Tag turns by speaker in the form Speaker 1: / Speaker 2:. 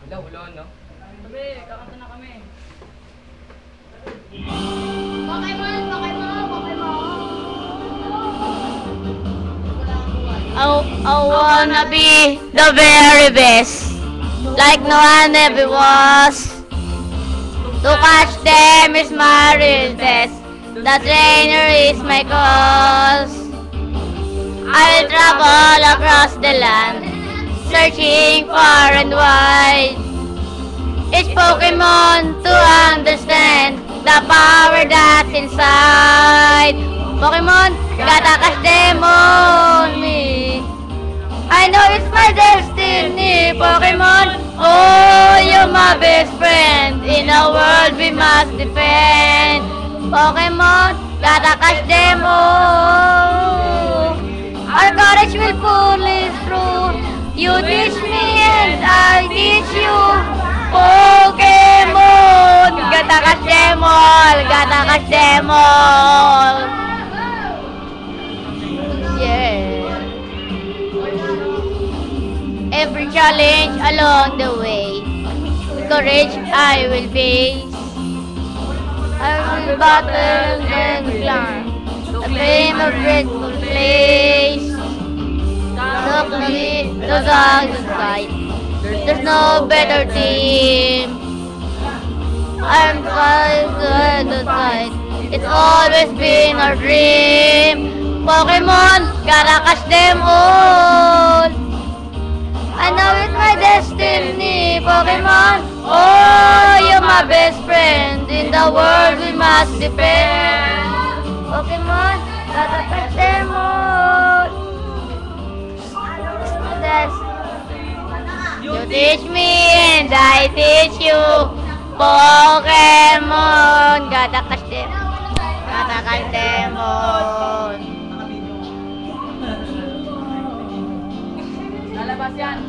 Speaker 1: Wala, wala, no?
Speaker 2: Sabi, kakanta na kami.
Speaker 3: Pokemon, Pokemon, Pokemon.
Speaker 4: I wanna be the very best, like no one ever was. To catch them is my real best. The trainer is my cause. I will travel across the land, searching far and wide. Each Pokemon to understand the power that's inside. Pokemon, gotta catch them on me. I know it's my destiny, Pokemon. Oh, you're my best friend. In a world we must defend. Pokemon, gotta catch them all. Our courage will pull us through. You teach me and I teach you. Pokemon, gotta catch them all. Gotta catch them all. Yeah. Every challenge along the way, courage I will face. I will battle and climb the flame of dreadful place. Look to me, those on the side. There's no better team. I'm trying to fight. It's always been our dream. Pokemon, gotta catch them all. I know it's my destiny, Pokemon. Oh, you're my best friend. In the world we must defend. Pokemon, gotta catch them all. You teach me and I teach you. Pokemon, gotta catch them. Gotta catch them all.
Speaker 2: Lalabas yan.